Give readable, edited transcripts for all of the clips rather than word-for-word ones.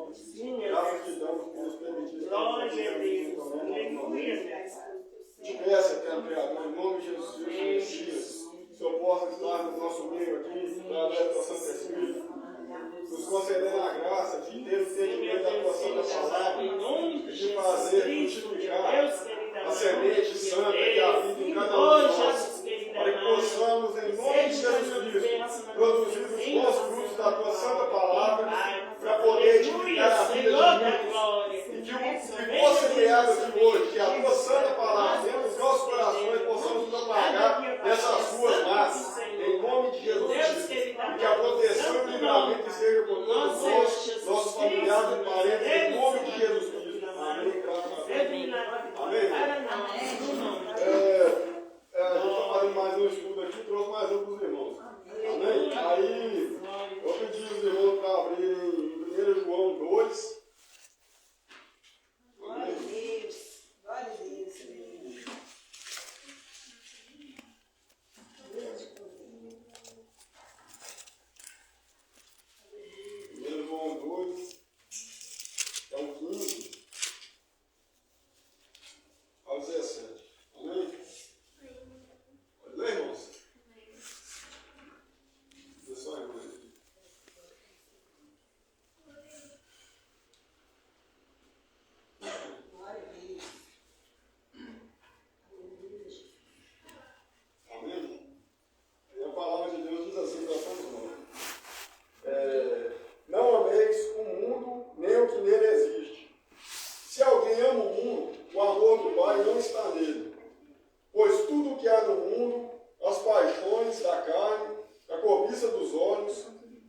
nome. Graças te damos por nos permitir estar Glória a Deus. Aleluia. Te peço, Eterno Criador, em nome de Jesus Cristo, Messias, que o Senhor possa estar no nosso meio aqui, através do teu Santo Espírito, nos concedendo a graça de ter o entendimento da tua Santa Palavra, de fazer frutificar a semente santa que habita em cada um de nós, para que possamos, em nome de Jesus Cristo, produzir os bons frutos da tua Santa Palavra, para poder edificar a vida de muitos. E que o que fosse criado aqui hoje, que a tua Santa Palavra, dentro dos nossos corações, possamos propagar nessas ruas massas, em nome de Jesus Cristo. E que a proteção e o livramento esteja por todos nós, nossos familiares e parentes, em nome de Jesus Cristo. Amém. Graças a Deus. Amém. A gente está fazendo mais um estudo aqui, trouxe mais um para os irmãos. Amém? Aí, eu pedi os irmãos para abrirem 1 João 2. Glória a Deus. Glória a Deus. 1 João 2, é o 15 ao 17. Amém? Pode ler, irmãos? Vê só, irmãos. Glória a Deus. Amém? E a palavra de Deus diz assim para todos nós. Não ameis o mundo, nem o que nele existe. Se alguém ama o mundo, o amor do Pai não está nele. Pois tudo o que há no mundo, as paixões da carne, a cobiça dos olhos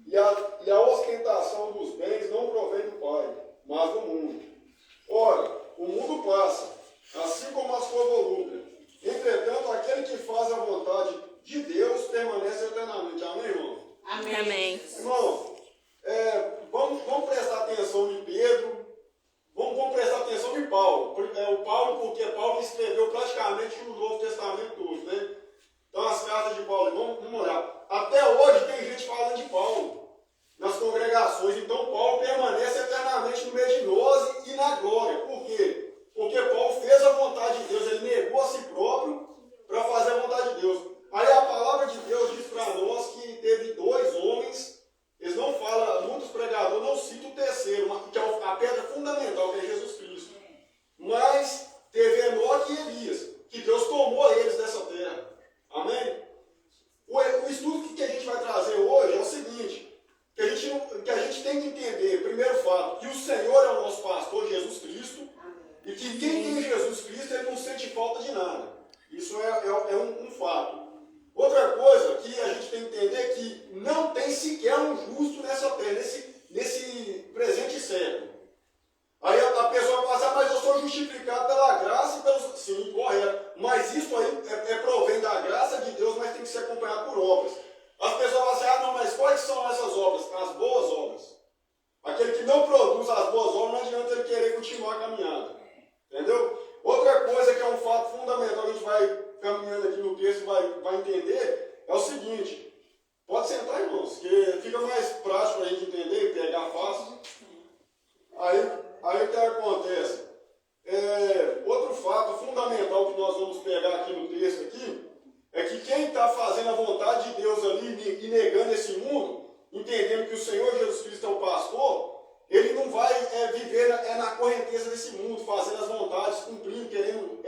e a ostentação dos bens não provém do Pai, mas do mundo. Ora, o mundo passa, assim como a sua volúpia. Entretanto, aquele que faz a vontade de Deus permanece eternamente. Amém, irmão? Amém. Irmão, vamos prestar atenção em Pedro, vamos prestar atenção em Paulo. O Paulo, porque Paulo escreveu praticamente o Novo Testamento todo, né? Então, as cartas de Paulo, vamos olhar. Até hoje tem gente falando de Paulo nas congregações. Então, Paulo permanece eternamente no meio de nós e na glória. Por quê? Porque Paulo fez a vontade de Deus, ele negou a si próprio para fazer a vontade de Deus. Aí a palavra de Deus diz para nós que teve dois homens, eles não falam, muitos pregadores não citam o terceiro, que é a pedra fundamental, que é Jesus Cristo. Mas teve Enoque e Elias, que Deus tomou eles dessa terra. Amém? O estudo que a gente vai trazer hoje é o seguinte, que a gente tem que entender, primeiro fato, que o Senhor é o nosso pastor, Jesus Cristo, e que quem tem Jesus Cristo, ele não sente falta de nada. Isso é um fato. Outra coisa que a gente tem que entender é que não tem sequer um justo nessa terra, nesse presente século. Aí a pessoa passa, mas eu sou justificado pela graça e pelo... Sim, correto. Mas isso aí provém da graça de Deus, mas tem que ser acompanhado por obras. As pessoas falam assim, não, mas quais são essas obras? As boas obras. Aquele que não produz as boas obras, não adianta ele querer continuar a caminhada. Entendeu? Outra coisa que é um fato fundamental, a gente vai caminhando aqui no texto e vai entender, é o seguinte. Pode sentar, irmãos, que fica mais prático para a gente entender e pegar fácil. Aí o que acontece? Outro fato fundamental que nós vamos pegar aqui no texto aqui, é que quem está fazendo a vontade de Deus ali e negando esse mundo, entendendo que o Senhor Jesus Cristo é o pastor, ele não vai viver na correnteza desse mundo, fazendo as vontades, cumprindo, querendo,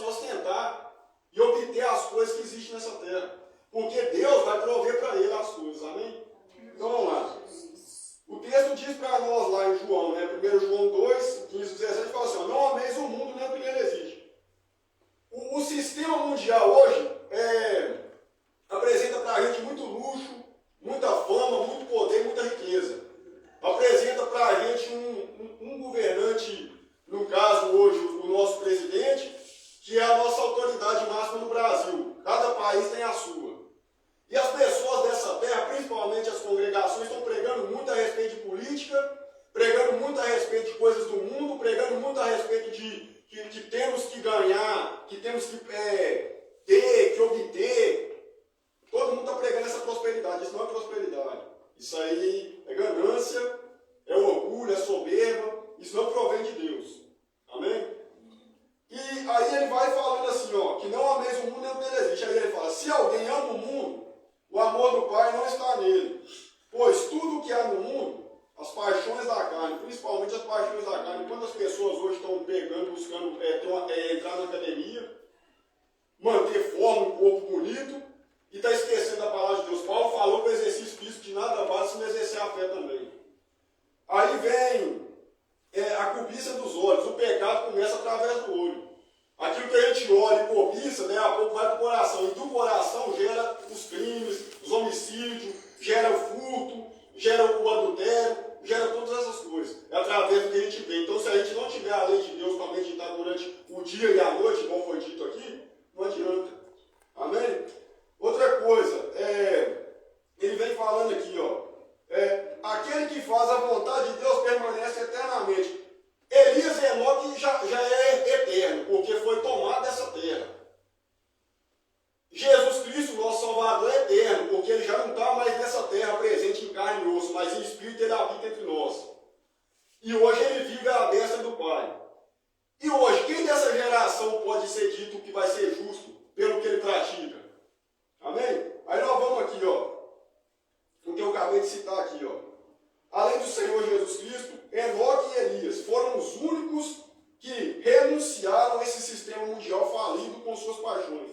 ostentar e obter as coisas que existem nessa terra. Porque Deus vai prover para ele as coisas, amém? Então vamos lá. O texto diz para nós lá em João, 1 João 2, 15, 17, fala assim, não ameis o mundo nem o que nele existe. O sistema mundial hoje apresenta para a gente muito luxo, muita fama, muito poder, muita riqueza. Apresenta para a gente um governante, no caso hoje o nosso presidente, que é a nossa autoridade máxima no Brasil. Cada país tem a sua. E as pessoas dessa terra, principalmente as congregações, estão pregando muito a respeito de política, pregando muito a respeito de coisas do mundo, pregando muito a respeito de que temos que ganhar, que temos que ter, que obter. Todo mundo está pregando essa prosperidade. Isso não é prosperidade. Isso aí é ganância, é orgulho. orgulho, é soberba, isso não provém de Deus. Amém? E aí ele vai falando assim, ó, que não ameis o mundo nem o que nele existe. Aí ele fala, se alguém ama o mundo, o amor do Pai não está nele. Pois tudo o que há no mundo, as paixões da carne, principalmente as paixões da carne, quantas pessoas hoje estão pegando, buscando entrar na academia, manter forma, um corpo bonito, e está esquecendo a palavra de Deus. Paulo falou que o exercício físico de nada vale se não exercer a fé também. Aí vem a cobiça dos olhos. O pecado começa através do olho. Aquilo que a gente olha e cobiça, né, a pouco vai para o coração. E do coração gera os crimes, os homicídios, gera o furto, gera o adultério, gera todas essas coisas. É através do que a gente vê. Então, se a gente não tiver a lei de Deus para meditar durante o dia e a noite, como foi dito aqui, não adianta. Amém? Outra coisa, ele vem falando aqui, ó. Aquele que faz a vontade de Deus permanece eternamente. Elias e Enoque já é eterno, porque foi tomado dessa terra. Jesus Cristo, nosso Salvador, é eterno, porque ele já não está mais nessa terra presente em carne e osso, mas em espírito ele habita entre nós. E hoje ele vive à destra do Pai. E hoje, quem dessa geração pode ser dito que vai ser justo pelo que ele pratica? Amém? Aí nós vamos aqui, ó. O que eu acabei de citar aqui, ó. Além do Senhor Jesus Cristo, Enoque e Elias foram os únicos que renunciaram a esse sistema mundial falido com suas paixões.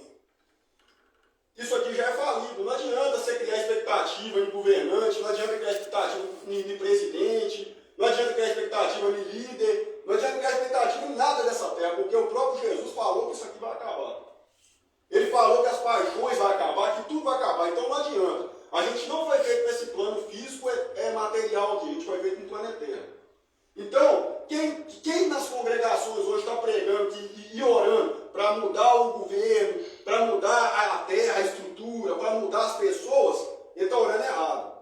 Isso aqui já é falido. Não adianta você criar expectativa em governante, não adianta criar expectativa em presidente, não adianta criar expectativa em líder, não adianta criar expectativa em nada dessa terra, porque o próprio Jesus falou que isso aqui vai acabar. Ele falou que as paixões vão acabar, que tudo vai acabar, então não adianta. A gente não foi feito nesse plano físico, material aqui, a gente foi feito no plano eterno. Então, quem nas congregações hoje está pregando e orando para mudar o governo, para mudar a terra, a estrutura, para mudar as pessoas, ele está orando errado.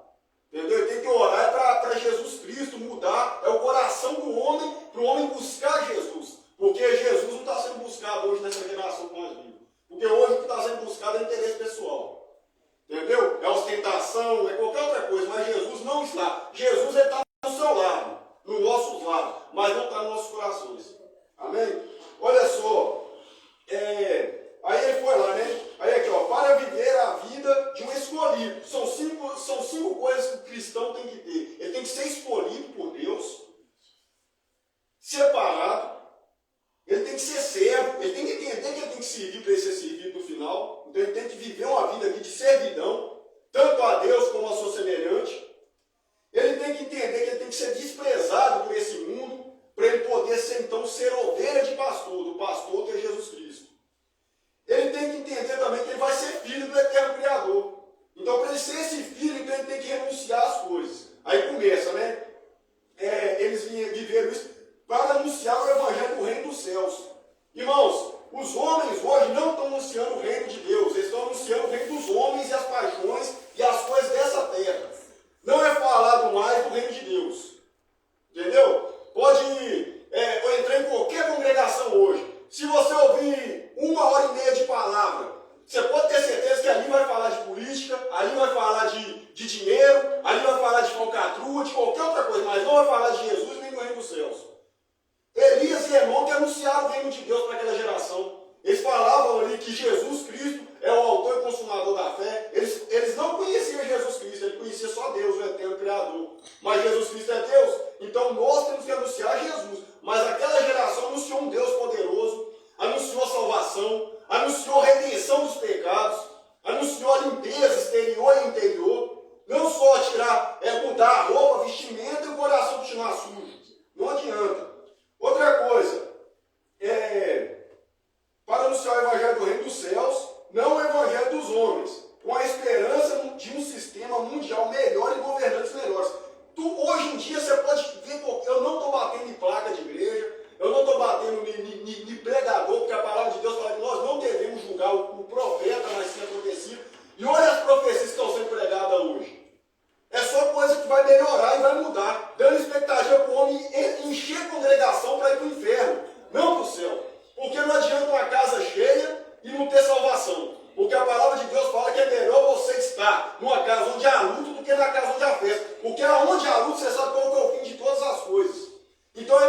Entendeu? Ele tem que orar para Jesus Cristo mudar, é o coração do homem, para o homem buscar Jesus. Porque Jesus não está sendo buscado hoje nessa geração que nós vivemos. Porque hoje o que está sendo buscado é interesse pessoal. Entendeu? É ostentação, é qualquer outra coisa, mas Jesus não está. Jesus está no seu lado, no nosso lado, mas não está nos nossos corações. Amém? Olha só, aí ele foi lá, né? Aí aqui, ó, para viver a vida de um escolhido. São cinco coisas que o cristão tem que ter. Ele tem que ser escolhido por Deus, separado, ele tem que ser servo, ele tem que entender que ele tem que servir para ele ser servido no final. Então ele tem que viver uma vida aqui de servidão, tanto a Deus como a sua semelhante. Ele tem que entender que ele tem que ser desprezado por esse mundo, para ele poder ser ovelha de pastor, do pastor que é Jesus Cristo. Ele tem que entender também que ele vai ser filho do eterno Criador. Então, para ele ser esse filho, então ele tem que renunciar às coisas. Aí começa, né? Eles viveram isso para anunciar o evangelho do reino dos céus. Irmãos, os homens hoje não estão anunciando o reino de Deus, eles estão anunciando o reino dos homens e as paixões e as coisas dessa terra. Não é falado mais do reino de Deus. Entendeu? Pode entrar em qualquer congregação hoje. Se você ouvir 1h30 de palavra, você pode ter certeza que ali vai falar de política, ali vai falar de dinheiro, ali vai falar de falcatrua, de qualquer outra coisa, mas não vai falar de Jesus nem do reino dos céus. Elias e Enoque anunciaram o reino de Deus para aquela geração. Eles falavam ali que Jesus Cristo é o autor e consumador da fé. Eles não conheciam Jesus Cristo, eles conheciam só Deus, o eterno Criador. Mas Jesus Cristo é Deus, então nós temos que anunciar Jesus. Mas aquela geração anunciou um Deus poderoso, anunciou salvação, anunciou redenção dos pecados, anunciou a limpeza exterior e interior. Não só mudar a roupa, vestimenta e o coração continuar sujo. Não adianta. Outra coisa, para anunciar o evangelho do reino dos céus, não o evangelho dos homens, com a esperança de um sistema mundial melhor e governantes melhores. Hoje em dia você pode ver, eu não estou batendo em placa de igreja, eu não estou batendo em pregador, porque a palavra de Deus fala que nós não devemos julgar o profeta, mas sim a profecia. E olha as profecias que estão sendo pregadas hoje. É só coisa que vai melhorar e vai mudar, dando expectativa para o homem encher a congregação para ir para o inferno, não para o céu. Porque não adianta uma casa cheia e não ter salvação. Porque a palavra de Deus fala que é melhor você estar numa casa onde há luto do que na casa onde há festa. Porque aonde há luto, você sabe qual é o fim de todas as coisas.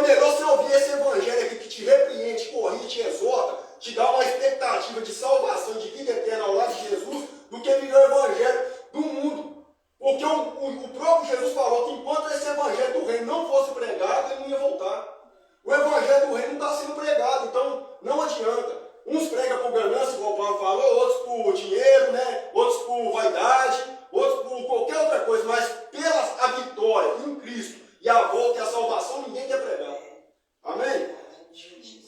melhor você ouvir esse evangelho aqui que te repreende, corrige, te exorta, te dá uma expectativa de salvação, de vida eterna ao lado de Jesus, do que viver o evangelho do mundo. Porque o próprio Jesus falou que enquanto esse evangelho do reino não fosse pregado, ele não ia voltar. O evangelho do reino não está sendo pregado, então não adianta. Uns pregam por ganância, igual o Paulo falou, outros por dinheiro, né? Outros por vaidade, outros por qualquer outra coisa, mas pela a vitória em Cristo e a volta e a salvação, ninguém quer pregar. Amém?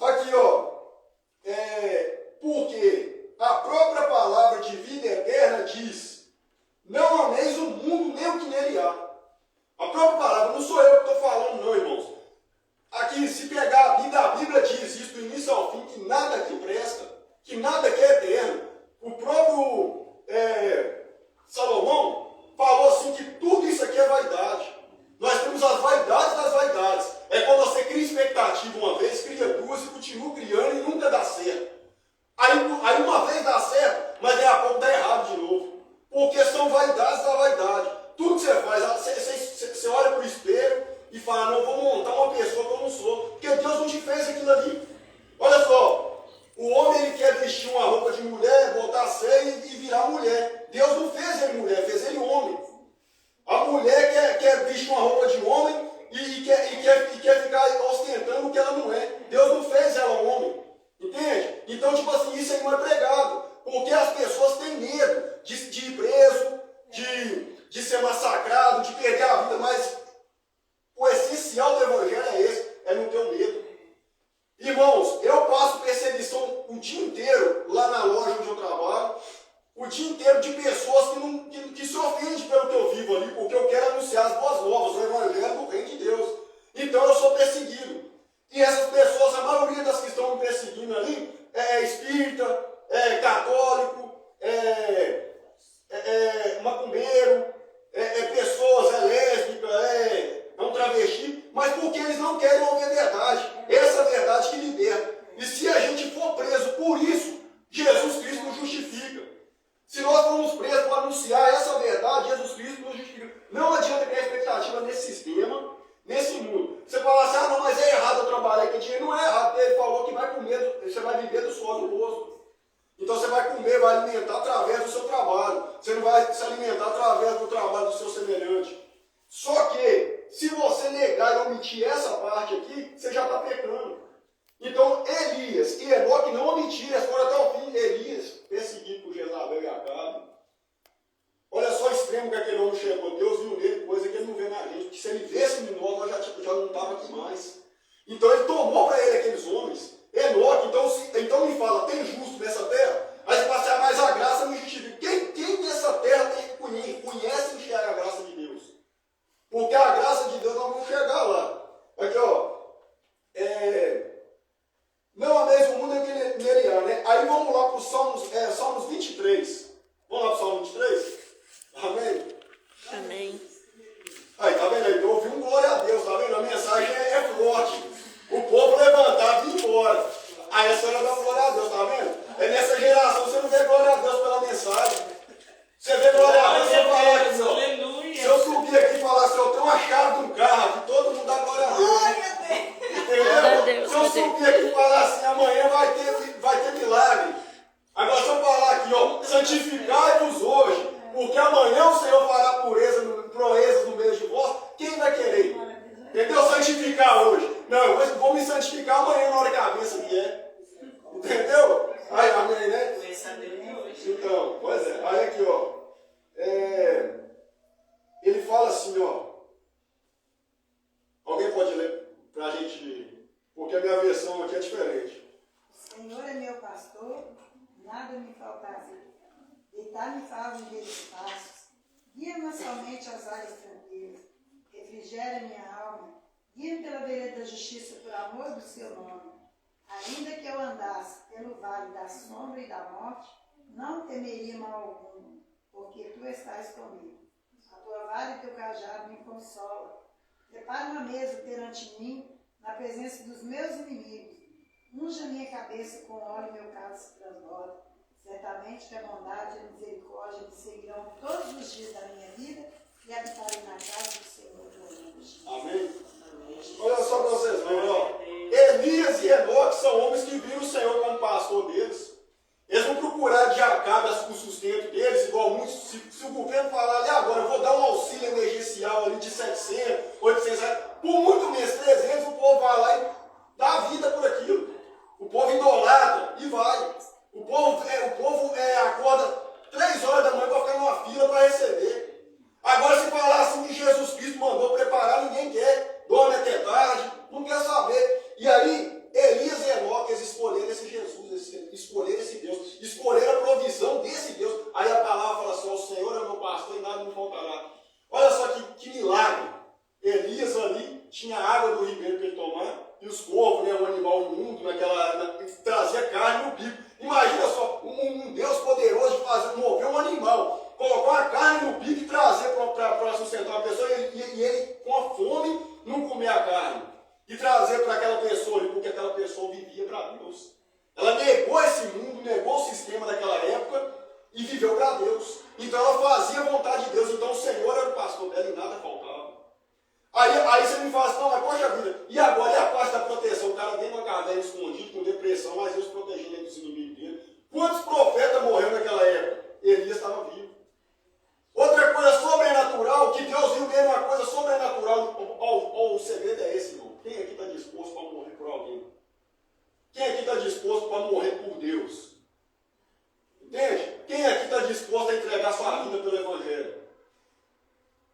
Aqui, ó. Porque a própria palavra de vida eterna diz: não ameis o mundo nem o que nele há. A própria palavra, não sou eu que estou falando, não, irmãos. Aqui, se pegar a Bíblia diz isso do início ao fim, que nada aqui presta, que nada aqui é eterno. O próprio Salomão falou assim que tudo isso aqui é vaidade. Nós temos as vaidades das vaidades. É quando você cria expectativa uma vez, cria duas e continua criando e nunca dá certo. Aí uma vez dá certo, mas daqui a pouco dá errado de novo. Porque são vaidades da vaidade. Tudo que você faz, você olha para o espelho e fala: não, vou montar uma pessoa que eu não sou. Porque Deus não te fez aquilo ali. Olha só, o homem ele quer vestir uma roupa de mulher, botar seio e virar mulher. Deus não fez ele mulher, fez ele homem. A mulher quer vestir uma roupa de homem e quer ficar ostentando o que ela não é. Deus não fez ela homem. Entende? Então, tipo assim, isso aí não é pregado. Porque as pessoas têm medo de ir preso, de ser massacrado, de perder a vida, mas o essencial do evangelho é esse, é não ter medo. Irmãos, eu passo perseguição o dia inteiro lá na loja onde eu trabalho, o dia inteiro de pessoas que se ofendem pelo que eu vivo ali, porque eu quero anunciar as boas novas, o evangelho do reino de Deus. Então eu sou perseguido. E essas pessoas, a maioria das que estão me perseguindo ali, é espírita, é católico, macumbeiro, pessoas, lésbica, é um travesti, mas porque eles não querem ouvir a verdade. Essa verdade que liberta. E se a gente for preso por isso, Jesus Cristo nos justifica. Se nós formos presos para anunciar essa verdade, Jesus Cristo nos justifica. Não adianta criar expectativa nesse sistema, nesse mundo. Você fala assim: ah, não, mas é errado eu trabalhar com dinheiro. Não é errado, porque ele falou que vai comer, você vai viver do suor do rosto. Então você vai comer, vai alimentar através do seu trabalho. Você não vai se alimentar através do trabalho do seu semelhante. Só que, se você negar e omitir essa parte aqui, você já está pecando. Então, Elias e Enoque não omitiram, foram até o fim. Elias, perseguido por Jezabel e Acabe. Olha só o extremo que aquele homem chegou. Deus viu nele coisa que ele não vê na gente. Porque se ele vesse em nós, nós já não estávamos aqui mais. Então, ele tomou para ele aqueles homens. Enoque, então me fala, tem justo nessa terra? Aí você fala assim: ah, mas a graça me justifica. Quem nessa terra conhece e enxerga a graça de Deus? Porque a graça de Deus nós vamos chegar lá. Aqui, ó. Não ameis o mundo nele há, né? Aí vamos lá para o Salmos 23. Vamos lá para o Salmo 23? Amém? Amém. Aí, tá vendo aí? Eu ouvi um glória a Deus, tá vendo? A mensagem é forte. O povo levantava e ia embora. Aí a senhora dá glória a Deus, tá vendo? É nessa geração você não vê glória a Deus pela mensagem. Você vê glória a Deus, você fala aqui, ó. Aleluia. Se eu subir aqui e falar assim: eu tenho uma chave de um carro aqui, todo mundo dá glória a Deus. Glória a Deus, Se eu subir aqui e falar assim: amanhã vai ter milagre. Agora se eu falar aqui, ó, santificai-vos hoje, porque amanhã o Senhor fará proezas no meio de vós, quem vai querer? Entendeu? Santificar hoje. Não, eu vou me santificar amanhã na hora que a bênção vier. Entendeu? Aí, amém, né? Então, pois é. Aí aqui, ó. Ele fala assim, ó. Alguém pode ler pra gente, porque a minha versão aqui é diferente. O Senhor é meu pastor, nada me faltará. Deitar-me faz em verdes pastos, guia-me somente às áreas tranquilas, refrigera minha alma, guia-me pela vereda da justiça por amor do seu nome. Ainda que eu andasse pelo vale da sombra e da morte, não temeria mal algum, porque tu estás comigo. A tua vara e teu cajado me consolam. Prepara uma mesa perante mim, na presença dos meus inimigos. Unja minha cabeça com óleo e meu cálice transborda. Certamente que a bondade e a misericórdia me seguirão todos os dias da minha vida e habitarei na casa do Senhor por anos. Amém? Olha só para vocês verem, ó. ali de 700, 800 reais. Por muito menos, 300, o povo vai lá e dá vida por aquilo. O povo idolatra e vai. O povo acorda 3 horas da manhã para ficar numa fila para receber. Agora, se falar assim que Jesus Cristo mandou preparar, ninguém quer. Dorme até tarde, não quer saber. E aí, Elias e Enoque, eles escolheram esse Jesus, escolheram esse Deus, escolheram a provisão desse Deus. Aí a palavra fala assim, o Senhor é meu pastor e nada me faltará. Olha só que milagre. Elias ali tinha água do ribeiro para ele tomar, e os corvos, né, um animal imundo, trazia carne no bico. Imagina só, um Deus poderoso de mover um animal, colocar uma carne no bico e trazer para sustentar uma pessoa, e ele com a fome não comer a carne. E trazer para aquela pessoa ali, porque aquela pessoa vivia para Deus. Ela negou esse mundo, negou o sistema daquela época e viveu para Deus. Então ela fazia a vontade de Deus. Então o Senhor era o pastor dela e nada faltava. Aí você me fala assim, não, mas poxa vida, e agora? E a parte da proteção? O cara dentro de uma caverna escondido, com depressão, mas Deus protegendo ele dos inimigos dele. Quantos profetas morreram naquela época? Elias estava vivo. Outra coisa sobrenatural, que Deus viu mesmo uma coisa sobrenatural. O segredo é esse, irmão. Quem aqui está disposto para morrer por alguém? Quem aqui está disposto para morrer por Deus? Entende? Quem aqui está disposto a entregar sua vida pelo Evangelho?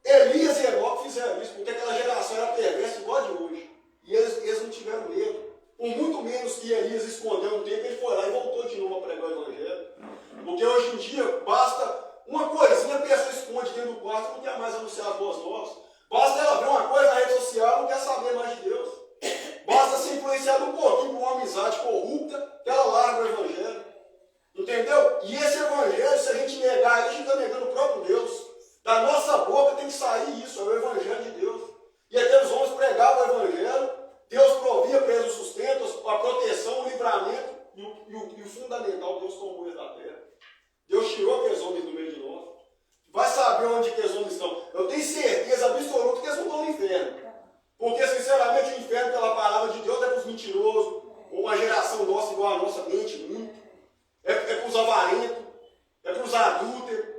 Elias e Enoque fizeram isso, porque aquela geração era perversa igual a de hoje. E eles não tiveram medo. Por muito menos que Elias escondeu um tempo, ele foi lá e voltou de novo a pregar o Evangelho. Porque hoje em dia, basta uma coisinha, a pessoa esconde dentro do quarto, não quer mais anunciar as boas novas. Basta ela ver uma coisa na rede social, não quer saber mais de Deus. Basta ser influenciado um pouquinho por uma amizade corrupta, que ela larga o Evangelho. Entendeu? E esse Evangelho, se a gente negar, a gente está negando o próprio Deus. Da nossa boca tem que sair isso, é o Evangelho de Deus. E aqueles homens pregavam o Evangelho, Deus provia para eles o sustento, a proteção, o livramento, e o fundamental, Deus tomou eles da terra. Deus tirou aqueles homens do meio de nós. Vai saber onde que aqueles homens estão. Eu tenho certeza absoluta que eles não estão no inferno. Porque, sinceramente, o inferno, pela palavra de Deus, é para os mentirosos, ou uma geração nossa igual a nossa, mente muito. É para os avarentos, é para os adúlteros.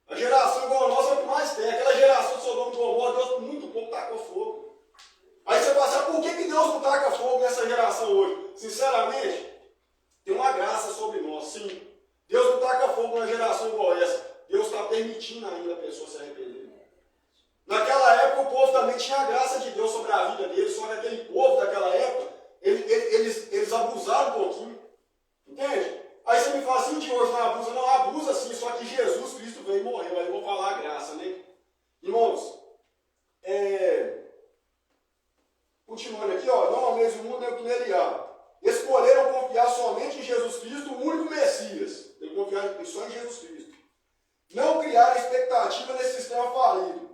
A geração igual a nossa é o que mais tem. Aquela geração de Sodoma e Gomorra, Deus por muito pouco tacou fogo. Aí você fala assim, por que Deus não taca fogo nessa geração hoje? Sinceramente, tem uma graça sobre nós, sim. Deus não taca fogo numa geração igual essa. Deus está permitindo ainda a pessoa se arrepender. Naquela época, o povo também tinha a graça de Deus sobre a vida deles, só que aquele povo daquela época, eles abusaram um pouquinho. Entende? Aí você me fala assim, de hoje não abusa. Não, abusa sim, só que Jesus Cristo veio e morreu. Aí eu vou falar a graça, né? Irmãos, continuando aqui, ó, não ameis o mundo nem o que nele há. Escolheram confiar somente em Jesus Cristo, o único Messias. Ele confiar só em Jesus Cristo. Não criaram expectativa nesse sistema falido.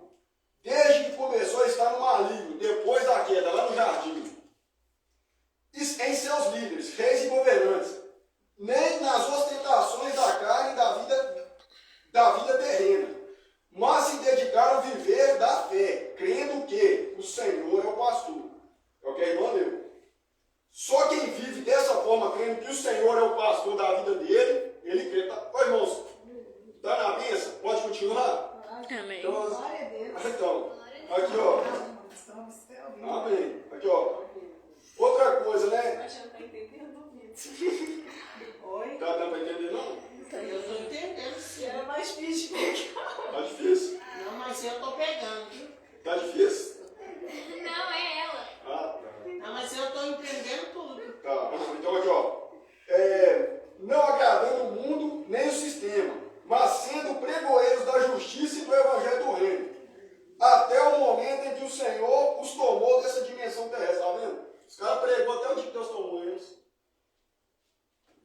Desde que começou a estar no maligno, depois da queda, lá no jardim. Em seus líderes, reis e governantes. Nem nas ostentações da carne e da vida terrena. Mas se dedicaram a viver da fé, crendo que o Senhor é o pastor. É o que a irmã leu. Só quem vive dessa forma, crendo que o Senhor é o pastor da vida dele, ele crê. Ô irmãos, está na bênção? Pode continuar? Amém. Então, Glória a Deus. então, aqui ó. Amém. Aqui ó. Outra coisa, né? Mas não está entendendo, Vitor. Oi? Tá dando para entender não? Eu estou entendendo, sim. Era mais difícil de pegar. Tá difícil? Não, mas eu estou pegando, viu? Tá difícil? Não, é ela. Ah, tá. Não, mas eu estou entendendo tudo. Tá, então aqui ó. Não agradando o mundo nem o sistema, mas sendo pregoeiros da justiça e do evangelho do reino. Até o momento em que o Senhor os tomou dessa dimensão terrestre, tá vendo? Os caras pregou até o dia que Deus tomou eles.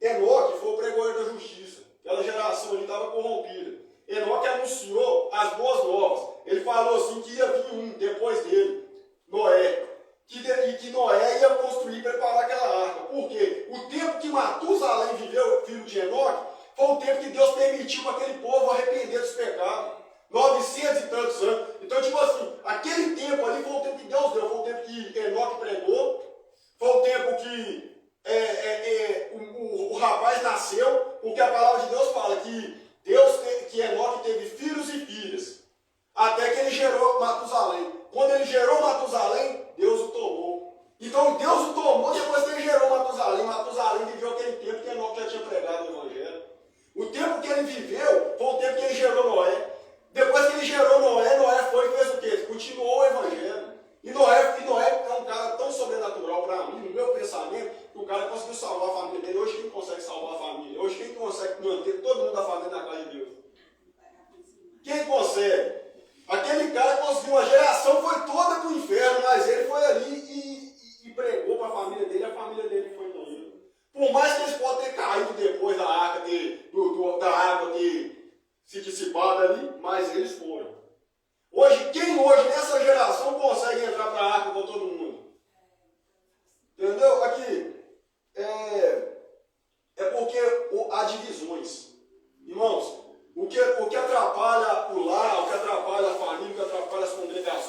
Enoque foi o pregoeiro da justiça. Aquela geração ali estava corrompida. Enoque anunciou as boas novas. Ele falou assim que ia vir um depois dele, Noé. E que Noé ia construir e preparar aquela arca. Por quê? O tempo que Matusalém viveu, filho de Enoque, foi o tempo que Deus permitiu para aquele povo arrepender dos pecados. 900 e tantos anos. Então, tipo assim, aquele tempo ali foi o tempo que Deus deu. Foi o tempo que Enoque pregou. Foi o tempo que o rapaz nasceu. Porque a palavra de Deus fala que Enoque teve filhos e filhas. Até que ele gerou Matusalém.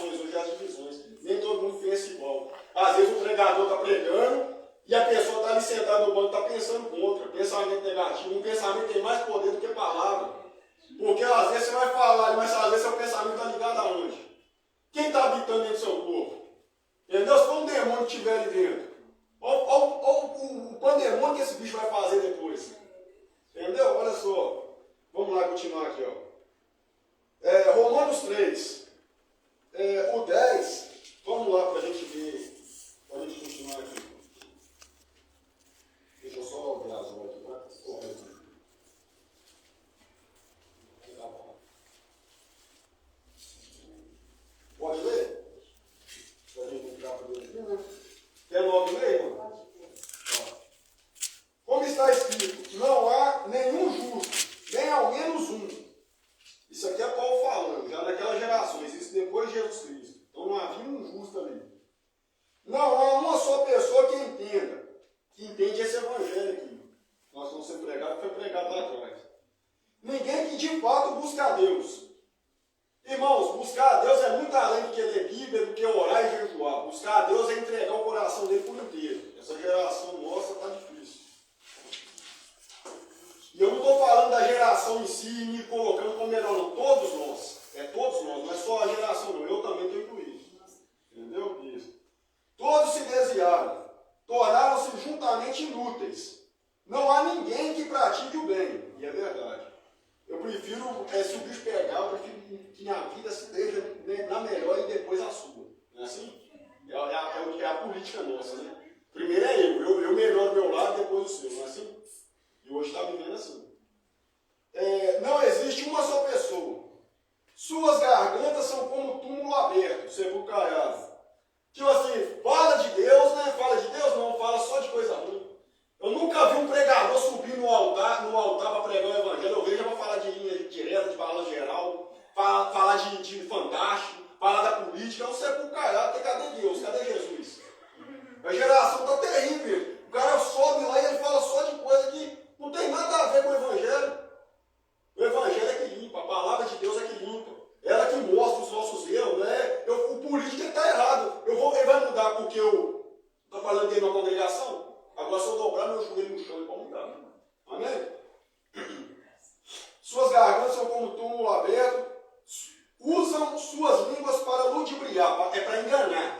gerações, hoje as divisões. Nem todo mundo pensa igual. Às vezes o pregador está pregando e a pessoa está ali sentada no banco, está pensando contra. Pensamento negativo. Um pensamento tem mais poder do que palavra. Porque às vezes você vai falar, mas às vezes seu pensamento está ligado aonde? Quem está habitando dentro do seu corpo? Entendeu? Se for um demônio que estiver ali dentro. Olha o pandemônio que esse bicho vai fazer depois. Entendeu? Olha só. Vamos lá continuar aqui, ó. Romanos 3. O 10. Vamos lá para a gente ver. Para a gente continuar aqui. Deixa eu só ver as horas aqui, tá? Correto. Pode ler? Para a gente entrar para ler. Quer logo ler, irmão? Como está escrito, não há nenhum justo, nem ao menos um. Isso aqui é Paulo falando, já naquela geração, existe depois de Jesus Cristo. Então não havia um justo ali. Não há uma só pessoa que entenda, que entende esse evangelho aqui. Nós vamos ser pregados, foi pregado lá atrás. Ninguém que de fato busca a Deus. Irmãos, buscar a Deus é muito além do que ler Bíblia, do que orar e jejuar. Buscar a Deus é entregar o coração dele por inteiro. Essa geração nossa está difícil. E eu não estou falando da geração em si, me colocando como melhor, não. Todos nós. Todos nós, não é só a geração, não. Eu também estou incluído. Entendeu? Isso. Todos se desviaram. Tornaram-se juntamente inúteis. Não há ninguém que pratique o bem. E é verdade. Eu prefiro, se o bicho pegar, eu prefiro que minha vida esteja na melhor e depois a sua. Não é assim? É a política nossa, né? Primeiro é eu melhoro do meu lado, depois o seu, não é assim? E hoje está vivendo assim. Não existe uma só pessoa. Suas gargantas são como túmulo aberto, sepulcro caiado. Tipo assim, fala de Deus, né? Fala de Deus, não, fala só de coisa ruim. Eu nunca vi um pregador subir no altar para pregar o evangelho. Eu vejo para falar de linha direta, de balanço geral, falar de fantástico, falar da política. É um sepulcro caiado. Cadê Deus? Cadê Jesus? A geração está terrível. O cara sobe lá e ele fala só de coisa que não tem nada a ver com o evangelho. O evangelho é que limpa, a palavra de Deus é que limpa. Ela que mostra os nossos erros, né? O político está errado. Ele vai mudar porque eu estou falando dele na congregação? Agora se eu dobrar meu joelho no chão, ele pode mudar. Amém? Suas gargantas são como túmulo aberto. Usam suas línguas para ludibriar, é para enganar.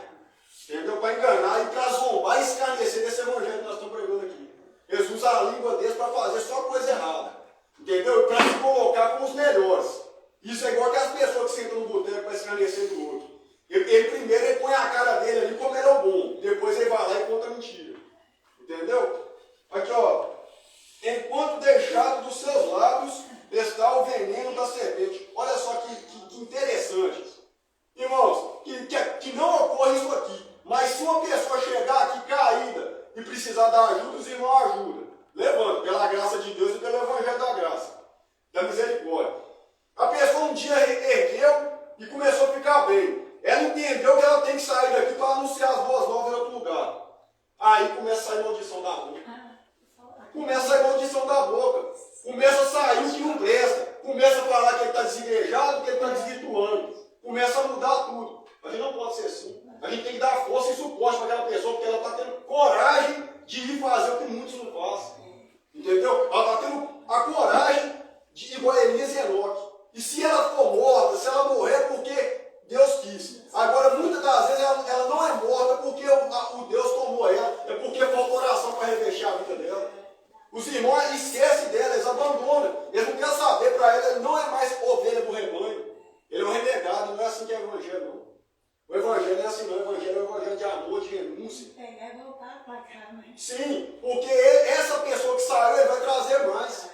Entendeu? Para enganar e para zombar e escarnecer desse evangelho que nós estamos pregando aqui. Eles usam a língua deles para fazer só coisa errada. Entendeu? Para se colocar com os melhores. Isso é igual que as pessoas que sentam no boteco para escarnecer do outro. Ele primeiro ele põe a cara dele ali como ele é o bom. Depois ele vai lá e conta mentira. Entendeu? Aqui, ó. Enquanto deixado dos seus lábios está o veneno da serpente. Olha só que interessante. Irmãos, que não ocorre isso aqui. Mas se uma pessoa chegar aqui caída e precisar da ajuda, os irmãos ajudam. Levanta, pela graça de Deus e pelo evangelho da graça, da misericórdia. A pessoa um dia ergueu e começou a ficar bem. Ela entendeu que ela tem que sair daqui para anunciar as boas novas em outro lugar. Aí começa a sair maldição da boca. Começa a sair maldição da boca. Começa a sair o que não presta. Começa a falar que ele está desigrejado, que ele está desvirtuando. Começa a mudar tudo. Mas não pode ser assim. A gente tem que dar força e suporte para aquela pessoa, porque ela está tendo coragem de ir fazer o que muitos não fazem. Entendeu? Ela está tendo a coragem de igual a Elias e Enoque. E se ela for morta, se ela morrer, é porque Deus quis. Agora, muitas das vezes, ela não é morta porque o Deus tomou ela. É porque falta oração para revestir a vida dela. Os irmãos esquecem dela, eles abandonam. Eles não querem saber para ela, ele não é mais ovelha do rebanho. Ele é um renegado, não é assim que é o evangelho, não. O evangelho não é assim, não. O evangelho é um evangelho de amor, de renúncia. É voltar para cá, né? Sim, porque essa pessoa que saiu, ele vai trazer mais.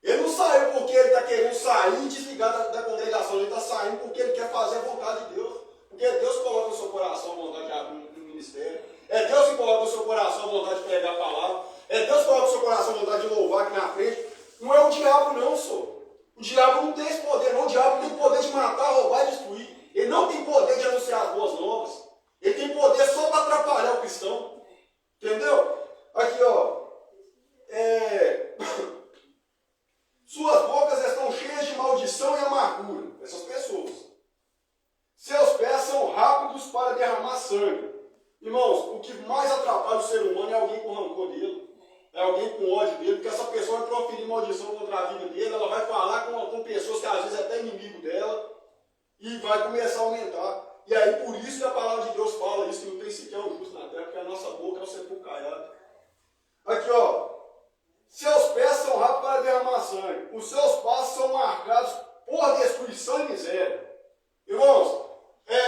Ele não saiu porque ele está querendo sair e desligar da congregação. Ele está saindo porque ele quer fazer a vontade de Deus. Porque Deus coloca no seu coração a vontade de abrir um ministério. É Deus que coloca no seu coração a vontade de pregar a palavra. É Deus que coloca no seu coração a vontade de louvar aqui na frente. Não é o diabo não, senhor. O diabo não tem esse poder, não. O diabo tem poder de matar, roubar e destruir. Ele não tem poder de anunciar as boas novas. Ele tem poder só para atrapalhar o cristão. Entendeu? Aqui, ó. Suas bocas estão cheias de maldição e amargura. Essas pessoas. Seus pés são para derramar sangue. Irmãos, o que mais atrapalha o ser humano é alguém com rancor dele. É alguém com ódio dele, porque essa pessoa vai proferir maldição contra a vida dele, ela vai falar com pessoas que às vezes é até inimigo dela, e vai começar a aumentar. E aí por isso que a palavra de Deus fala isso, que não tem sequer um justo na terra, porque a nossa boca é o sepulcro caiado. Aqui ó, seus pés são rápidos para derramar sangue, os seus passos são marcados por destruição e miséria. Irmãos,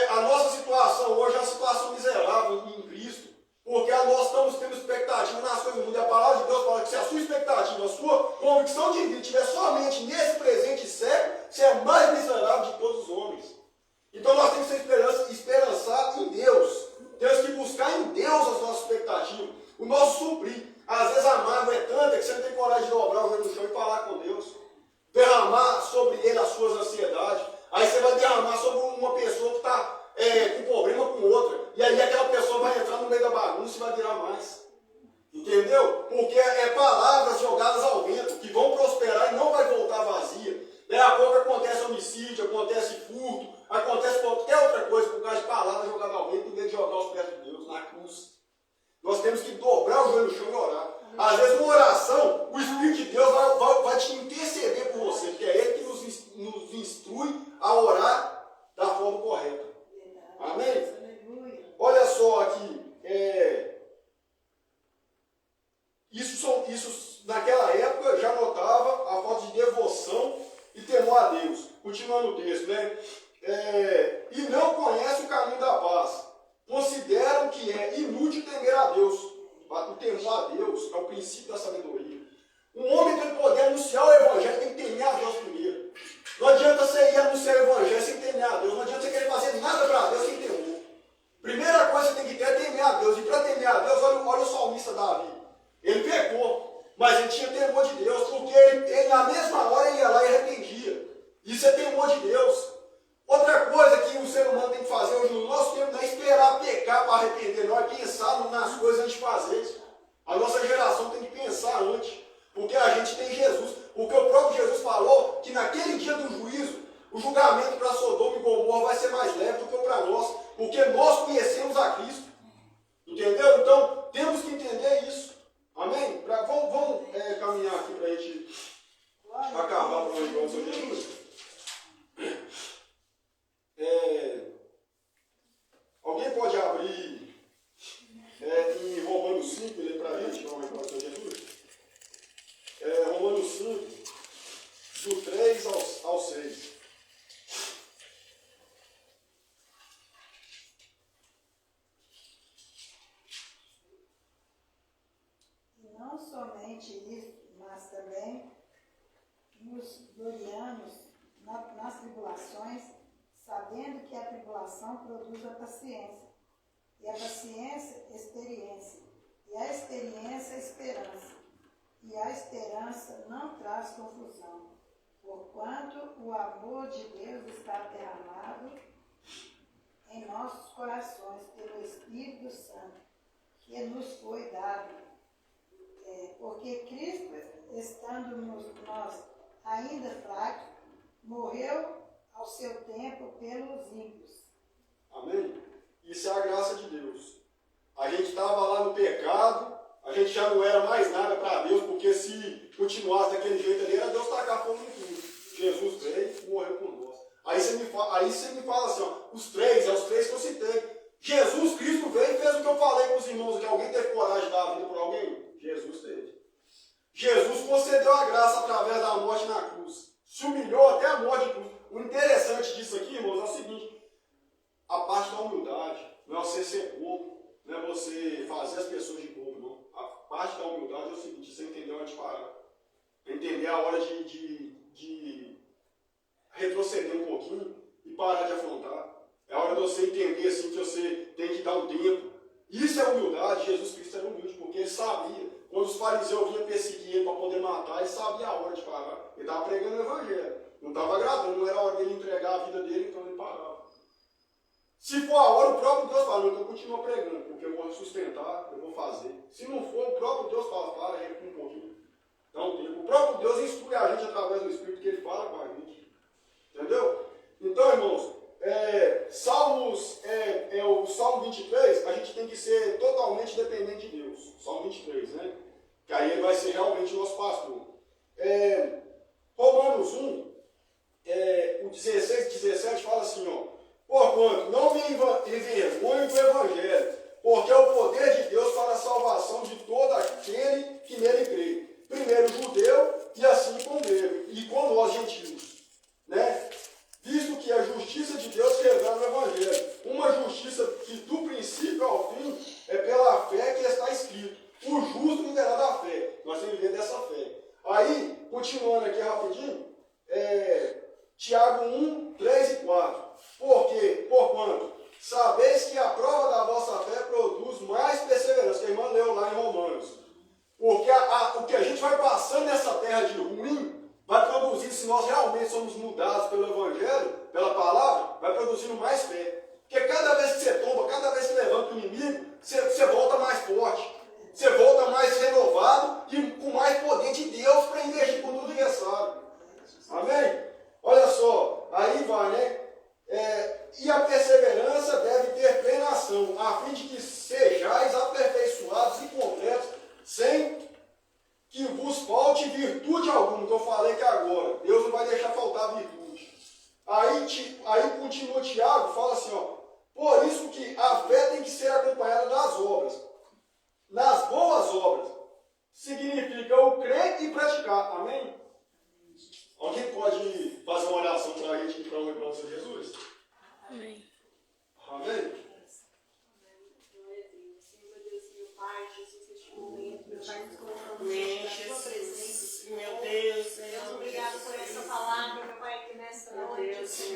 a nossa situação hoje é uma situação miserável em Cristo, porque nós estamos tendo expectativa nas coisas do mundo. E a palavra de Deus fala que se a sua expectativa, a sua convicção de vida estiver somente nesse presente século, você é mais miserável de todos os homens. Então nós temos que esperançar em Deus. Temos que buscar em Deus as nossas expectativas, o nosso suprir. Às vezes a mágoa é tanta que você não tem coragem de dobrar o joelho no chão e falar com Deus. Derramar sobre ele as suas ansiedades. Aí você vai derramar sobre uma pessoa que está com problema com outra. E aí aquela pessoa vai entrar no meio da bagunça e vai virar mais. Entendeu? Porque é palavras jogadas ao vento que vão prosperar e não vai voltar vazia. Daí a pouco acontece homicídio, acontece furto, acontece qualquer outra coisa por causa de palavras jogadas ao vento, em vez de jogar os pés de Deus na cruz. Nós temos que dobrar o joelho no chão e orar. Às vezes, uma oração, o Espírito de Deus vai te interceder por você, porque é Ele que nos instrui a orar da forma correta. Amém? Olha só aqui. Isso naquela época já notava a falta de devoção e temor a Deus. Continuando o texto, né? E não conhece o caminho da paz. Consideram que é inútil temer a Deus. O temor a Deus é o princípio da sabedoria. Um homem que poder anunciar o Evangelho tem que temer a Deus primeiro. Não adianta você ir anunciar o Evangelho sem temer a Deus. Não adianta você querer fazer nada para Deus sem temor. Primeira coisa que você tem que ter é temer a Deus. E para temer a Deus, olha o salmista Davi. Ele pecou, mas ele tinha temor de Deus, porque ele na mesma hora ele ia lá e arrependia. Isso é temor de Deus. Outra coisa que o ser humano tem que fazer hoje no nosso tempo não é esperar pecar para arrepender, não é pensar nas coisas antes de fazer isso. A nossa geração tem que pensar antes, porque a gente tem Jesus. Porque o próprio Jesus falou que naquele dia do juízo, o julgamento para Sodoma e Gomorra vai ser mais leve do que para nós, porque nós conhecemos a Cristo. Entendeu? Então, temos que entender isso. Amém? Vamos caminhar aqui para a gente acabar com o negócio de Jesus. Alguém pode abrir em Romanos 5, ler para a gente, que é o negócio de Jesus? Romanos 5, do 3 ao 6. Não somente isso, mas também nos gloriamos nas tribulações, sabendo que a tribulação produz a paciência, e a paciência, experiência, e a experiência, esperança, e a esperança não traz confusão, porquanto o amor de Deus está derramado em nossos corações pelo Espírito Santo, que nos foi dado. Porque Cristo, estando nós ainda fracos, morreu ao seu tempo pelos ímpios. Amém? Isso é a graça de Deus. A gente estava lá no pecado, a gente já não era mais nada para Deus, porque se continuasse daquele jeito ali, era Deus tacar fogo em tudo. Jesus veio e morreu por nós. Aí você me fala assim, ó, os três que eu citei. Jesus Cristo veio e fez o que eu falei com os irmãos, que alguém teve coragem de dar a vida por alguém? Jesus teve. Jesus concedeu a graça através da morte na cruz. Se humilhou até a morte de cruz. O interessante disso aqui, irmãos, é o seguinte. A parte da humildade não é você ser bobo, não é você fazer as pessoas de bobo, não. A parte da humildade é o seguinte, você entender a hora de parar. Entender a hora de retroceder um pouquinho e parar de afrontar. É a hora de você entender assim, que você tem que dar um tempo. Isso é humildade. Jesus Cristo era humilde, porque ele sabia. Quando os fariseus vinham perseguir ele para poder matar, ele sabia a hora de parar. Ele estava pregando o evangelho. Não estava agradando, não era a hora dele entregar a vida dele, então ele parava. Se for a hora, o próprio Deus fala, então continua pregando, porque eu vou sustentar, eu vou fazer. Se não for, o próprio Deus fala, para, recua um pouquinho. Dá um tempo. O próprio Deus instrui a gente através do Espírito, que ele fala com a gente. Entendeu? Então, irmãos, Salmos, o 23, a gente tem que ser totalmente dependente de Deus. Salmo 23, né? Que aí ele vai ser realmente o nosso pastor. Romanos 1, o 16 e 17 fala assim, ó. Porquanto, não me envergonho do Evangelho, porque é o poder de Deus para a salvação de todo aquele que nele crê. Primeiro o judeu e assim com o grego, e com nós gentios. Né? Visto que a justiça de Deus revela no Evangelho, uma justiça que do princípio ao fim é pela fé que está escrito. O justo viverá da fé. Nós temos que viver dessa fé. Aí, continuando aqui rapidinho, Tiago 1, 3 e 4. Porquanto, sabeis que a prova da vossa fé produz mais perseverança, que a irmã leu lá em Romanos. Porque o que a gente vai passando nessa terra de ruim, vai produzindo, se nós realmente somos mudados pelo Evangelho, pela palavra, vai produzindo mais fé. Porque cada vez que você tomba, cada vez que levanta o inimigo, você volta mais forte. Você volta mais renovado e com mais poder de Deus para investir contra o adversário. Amém? Olha só, aí vai, né? E a perseverança deve ter plena ação, a fim de que sejais aperfeiçoados e completos, sem que vos falte virtude alguma, que eu falei que agora. Deus não vai deixar faltar virtude. Aí continua Tiago, fala assim, ó. Por isso que a fé tem que ser acompanhada das obras. Nas boas obras, significa o crer e praticar. Amém? Alguém pode fazer uma oração para a gente para o Senhor Jesus? Amém. Amém?